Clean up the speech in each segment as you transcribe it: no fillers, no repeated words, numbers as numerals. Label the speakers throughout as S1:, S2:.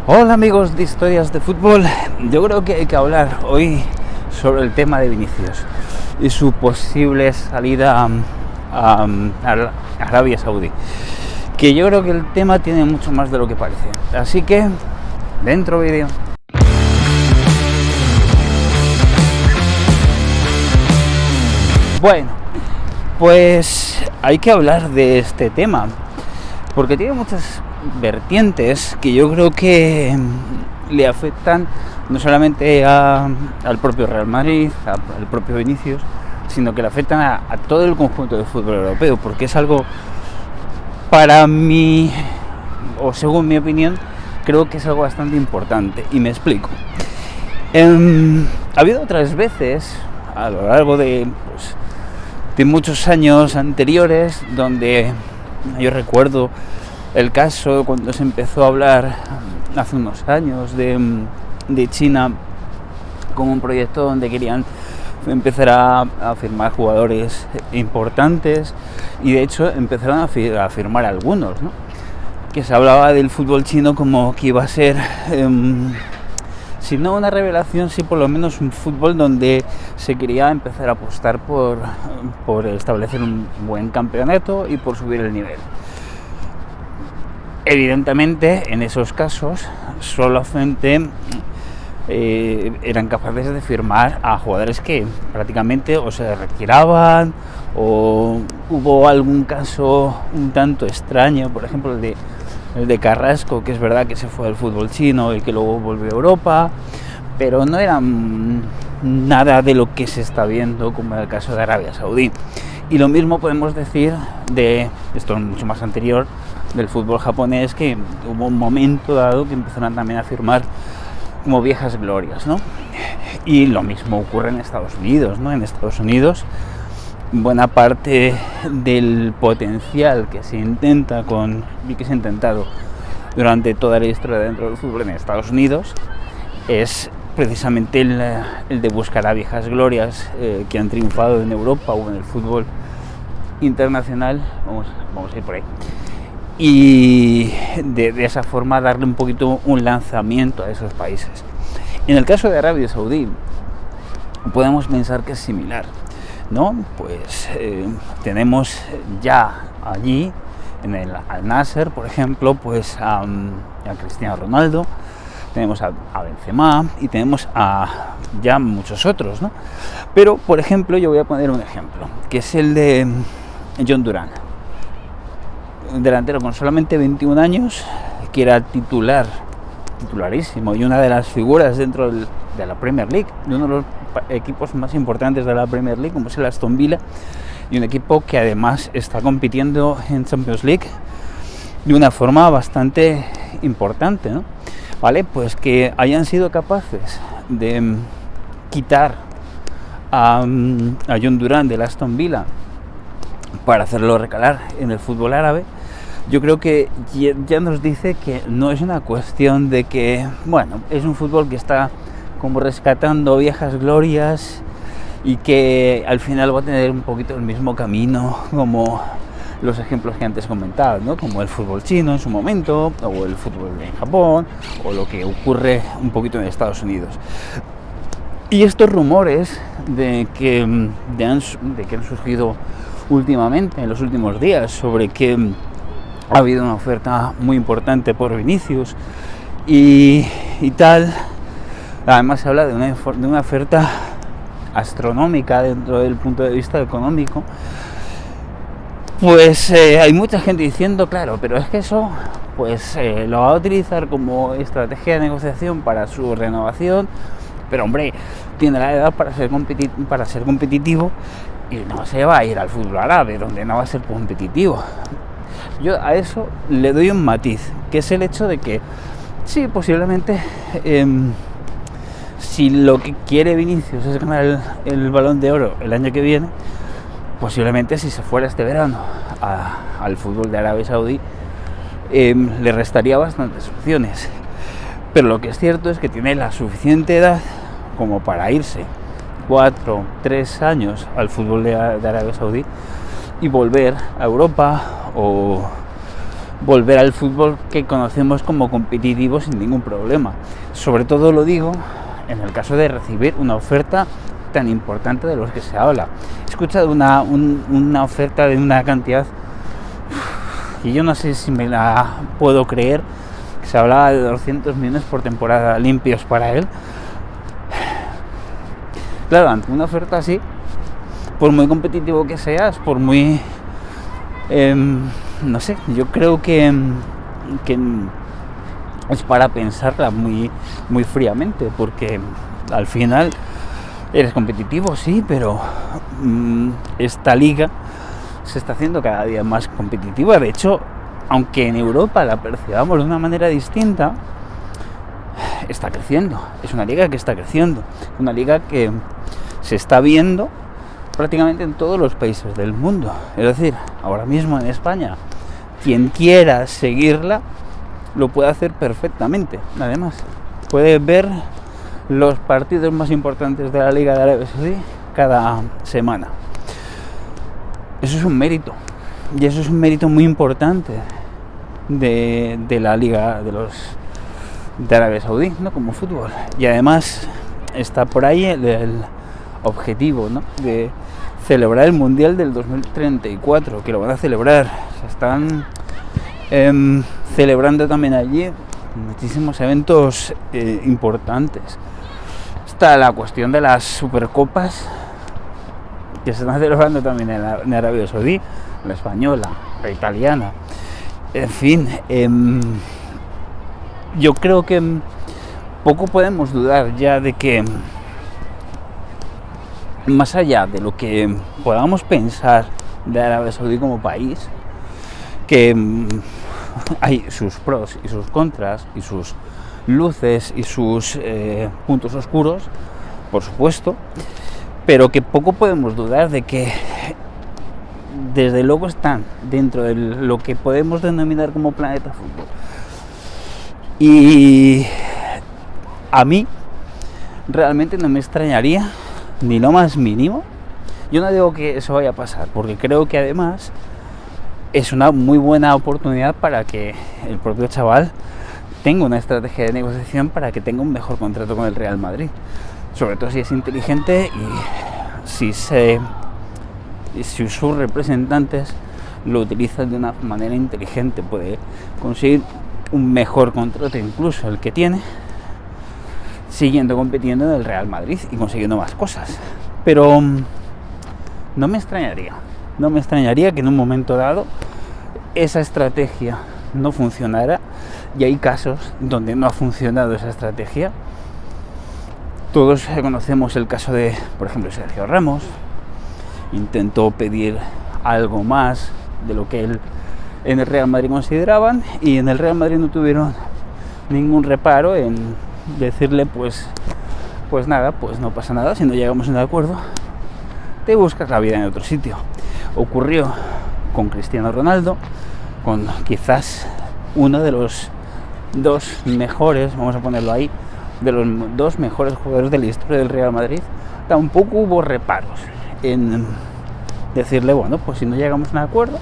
S1: Hola amigos de Historias de Fútbol. Yo creo que hay que hablar hoy sobre el tema de Vinicius y su posible salida a Arabia Saudí, que yo creo que el tema tiene mucho más de lo que parece. Así que, dentro vídeo. Bueno, pues hay que hablar de este tema porque tiene muchas vertientes que yo creo que le afectan no solamente al propio Real Madrid, al propio Vinicius, sino que le afectan a todo el conjunto del fútbol europeo, porque es algo, para mí, o según mi opinión, creo que es algo bastante importante, y me explico. Ha habido otras veces a lo largo de muchos años anteriores donde yo recuerdo el caso cuando se empezó a hablar hace unos años de China como un proyecto donde querían empezar a firmar jugadores importantes, y de hecho empezaron a firmar algunos, ¿no? Que se hablaba del fútbol chino como que iba a ser, si no una revelación, sí por lo menos un fútbol donde se quería empezar a apostar por establecer un buen campeonato y por subir el nivel. Evidentemente, en esos casos, solamente eran capaces de firmar a jugadores que prácticamente o se retiraban, o hubo algún caso un tanto extraño, por ejemplo el de Carrasco, que es verdad que se fue al fútbol chino y que luego volvió a Europa, pero no era nada de lo que se está viendo como en el caso de Arabia Saudí. Y lo mismo podemos decir de esto, mucho más anterior, del fútbol japonés, que hubo un momento dado que empezaron también a firmar como viejas glorias, ¿no? Y lo mismo ocurre en Estados Unidos, ¿no? En Estados Unidos, buena parte del potencial que se intenta y que se ha intentado durante toda la historia dentro del fútbol en Estados Unidos es precisamente el de buscar a viejas glorias que han triunfado en Europa o en el fútbol internacional. Vamos a ir por ahí. Y de esa forma darle un poquito un lanzamiento a esos países. En el caso de Arabia Saudí podemos pensar que es similar, ¿no? Pues tenemos ya allí en el Al-Nassr, por ejemplo, pues a Cristiano Ronaldo, tenemos a Benzema y tenemos a ya muchos otros, ¿no? Pero, por ejemplo, yo voy a poner un ejemplo, que es el de John Duran, un delantero con solamente 21 años, que era titularísimo y una de las figuras dentro de la Premier League, de uno de los equipos más importantes de la Premier League, como es el Aston Villa, y un equipo que además está compitiendo en Champions League de una forma bastante importante, ¿no? Vale, pues que hayan sido capaces de quitar a John Duran del Aston Villa para hacerlo recalar en el fútbol árabe, yo creo que ya nos dice que no es una cuestión de que, bueno, es un fútbol que está como rescatando viejas glorias y que al final va a tener un poquito el mismo camino como los ejemplos que antes comentaba, ¿no? Como el fútbol chino en su momento, o el fútbol en Japón, o lo que ocurre un poquito en Estados Unidos. Y estos rumores de que han surgido últimamente, en los últimos días, sobre que ha habido una oferta muy importante por Vinicius y tal, además se habla de una oferta astronómica dentro del punto de vista económico. Pues hay mucha gente diciendo, claro, pero es que eso pues lo va a utilizar como estrategia de negociación para su renovación, pero hombre, tiene la edad para ser competitivo y no se va a ir al fútbol árabe, donde no va a ser competitivo. Yo a eso le doy un matiz, que es el hecho de que sí, posiblemente si lo que quiere Vinicius es ganar el Balón de Oro el año que viene, posiblemente si se fuera este verano al fútbol de Arabia Saudí, le restaría bastantes opciones. Pero lo que es cierto es que tiene la suficiente edad como para irse 3 años al fútbol de Arabia Saudí y volver a Europa o volver al fútbol que conocemos como competitivo sin ningún problema. Sobre todo lo digo en el caso de recibir una oferta tan importante de los que se habla. He escuchado una oferta de una cantidad y yo no sé si me la puedo creer, que se hablaba de 200 millones por temporada limpios para él. Claro, ante una oferta así, por muy competitivo que seas, por muy no sé, yo creo que es para pensarla muy, muy fríamente, porque al final eres competitivo, sí, pero esta liga se está haciendo cada día más competitiva. De hecho, aunque en Europa la percibamos de una manera distinta, está creciendo. Es una liga que está creciendo, una liga que se está viendo prácticamente en todos los países del mundo. Es decir, ahora mismo en España, quien quiera seguirla lo puede hacer perfectamente. Además, puede ver los partidos más importantes de la Liga de Arabia Saudí cada semana. Eso es un mérito, y eso es un mérito muy importante de la Liga de Arabia Saudí, ¿no? Como fútbol. Y además está por ahí el objetivo, ¿no? De celebrar el Mundial del 2034, que lo van a celebrar. Se están celebrando también allí muchísimos eventos importantes. Está la cuestión de las Supercopas, que se están celebrando también en Arabia Saudí, la española, la italiana. En fin, yo creo que poco podemos dudar ya de que, más allá de lo que podamos pensar de Arabia Saudí como país, que hay sus pros y sus contras, y sus luces y sus puntos oscuros, por supuesto, pero que poco podemos dudar de que desde luego están dentro de lo que podemos denominar como planeta fútbol. Y a mí realmente no me extrañaría ni lo más mínimo. Yo no digo que eso vaya a pasar, porque creo que además es una muy buena oportunidad para que el propio chaval tenga una estrategia de negociación para que tenga un mejor contrato con el Real Madrid, sobre todo si es inteligente y si sus representantes lo utilizan de una manera inteligente. Puede conseguir un mejor contrato, incluso el que tiene, siguiendo compitiendo en el Real Madrid y consiguiendo más cosas. Pero no me extrañaría que en un momento dado esa estrategia no funcionara, y hay casos donde no ha funcionado esa estrategia. Todos conocemos el caso de, por ejemplo, Sergio Ramos. Intentó pedir algo más de lo que él en el Real Madrid consideraban, y en el Real Madrid no tuvieron ningún reparo en decirle pues nada, pues no pasa nada, si no llegamos a un acuerdo te buscas la vida en otro sitio. Ocurrió con Cristiano Ronaldo, con quizás uno de los dos mejores, vamos a ponerlo ahí, de los dos mejores jugadores de la historia del Real Madrid. Tampoco hubo reparos en decirle, bueno, pues si no llegamos a un acuerdo,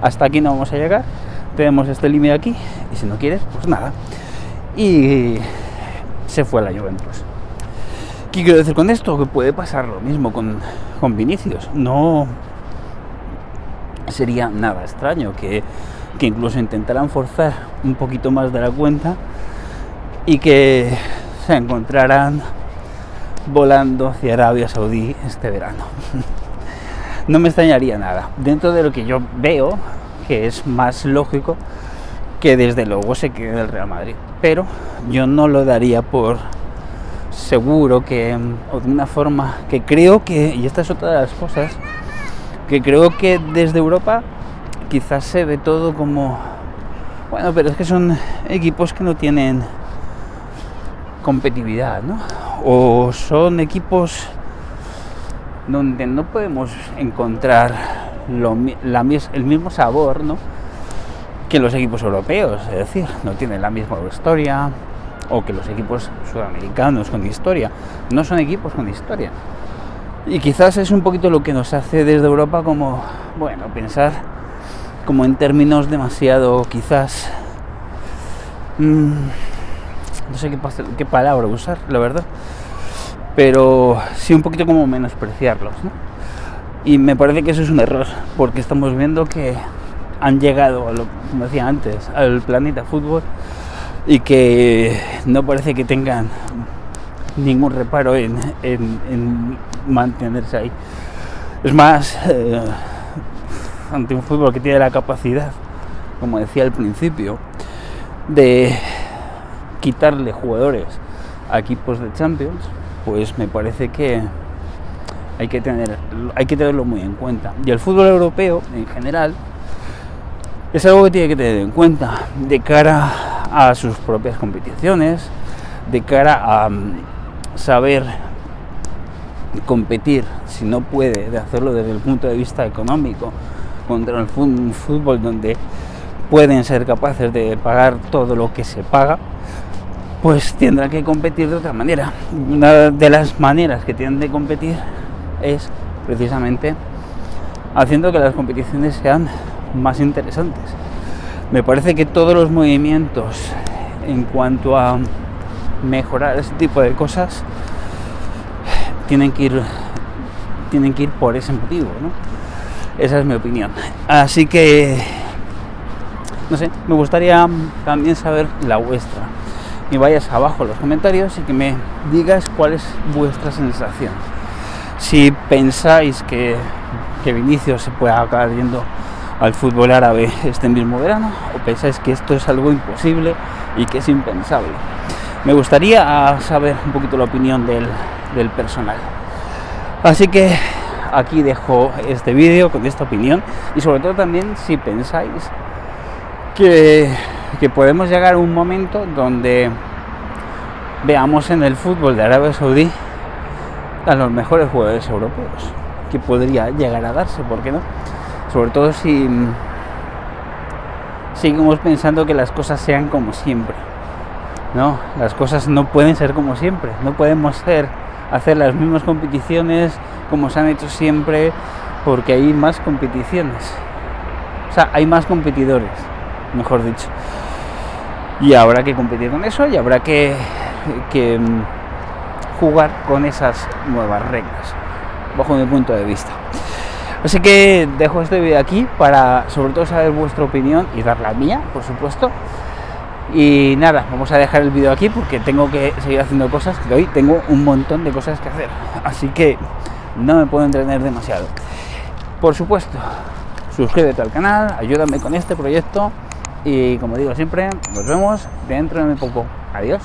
S1: hasta aquí no vamos a llegar, tenemos este límite aquí, y si no quieres, pues nada. Y se fue a la Juventus. ¿Qué quiero decir con esto? Que puede pasar lo mismo con Vinicius. No sería nada extraño que incluso intentaran forzar un poquito más de la cuenta y que se encontraran volando hacia Arabia Saudí este verano. No me extrañaría nada, dentro de lo que yo veo que es más lógico que desde luego se quede en el Real Madrid, pero yo no lo daría por seguro, que o de una forma que creo que, y esta es otra de las cosas, que creo que desde Europa quizás se ve todo como, bueno, pero es que son equipos que no tienen competitividad, ¿no? O son equipos donde no podemos encontrar el mismo sabor, ¿no?, que los equipos europeos. Es decir, no tienen la misma historia, o que los equipos sudamericanos con historia no son equipos con historia. Y quizás es un poquito lo que nos hace desde Europa como, bueno, pensar como en términos demasiado, quizás, no sé qué palabra usar, la verdad, pero sí un poquito como menospreciarlos, ¿no? Y me parece que eso es un error, porque estamos viendo que han llegado, como decía antes, al planeta fútbol, y que no parece que tengan ningún reparo en mantenerse ahí. Es más, ante un fútbol que tiene la capacidad, como decía al principio, de quitarle jugadores a equipos de Champions, pues me parece que hay que tenerlo muy en cuenta. Y el fútbol europeo en general es algo que tiene que tener en cuenta de cara a sus propias competiciones, de cara a saber competir, si no puede, de hacerlo desde el punto de vista económico, contra un fútbol donde pueden ser capaces de pagar todo lo que se paga, pues tendrán que competir de otra manera. Una de las maneras que tienen de competir es precisamente haciendo que las competiciones sean más interesantes. Me parece que todos los movimientos en cuanto a mejorar ese tipo de cosas tienen que ir por ese motivo, ¿no? Esa es mi opinión. Así que, no sé, me gustaría también saber la vuestra. Me vayas abajo en los comentarios y que me digas cuál es vuestra sensación. Si pensáis que Vinicius se pueda acabar yendo al fútbol árabe este mismo verano, o pensáis que esto es algo imposible y que es impensable. Me gustaría saber un poquito la opinión del personal. Así que aquí dejo este vídeo con esta opinión, y sobre todo también si pensáis que podemos llegar a un momento donde veamos en el fútbol de Arabia Saudí a los mejores jugadores europeos, que podría llegar a darse, ¿por qué no? Sobre todo si seguimos pensando que las cosas sean como siempre. No, las cosas no pueden ser como siempre, no podemos hacer las mismas competiciones como se han hecho siempre, porque hay más competiciones, o sea, hay más competidores, mejor dicho, y habrá que competir con eso, y habrá que jugar con esas nuevas reglas, bajo mi punto de vista. Así que dejo este vídeo aquí para sobre todo saber vuestra opinión y dar la mía, por supuesto. Y nada, vamos a dejar el vídeo aquí porque tengo que seguir haciendo cosas, que hoy tengo un montón de cosas que hacer, así que no me puedo entretener demasiado. Por supuesto, suscríbete al canal, ayúdame con este proyecto, y como digo siempre, nos vemos dentro de muy poco. Adiós.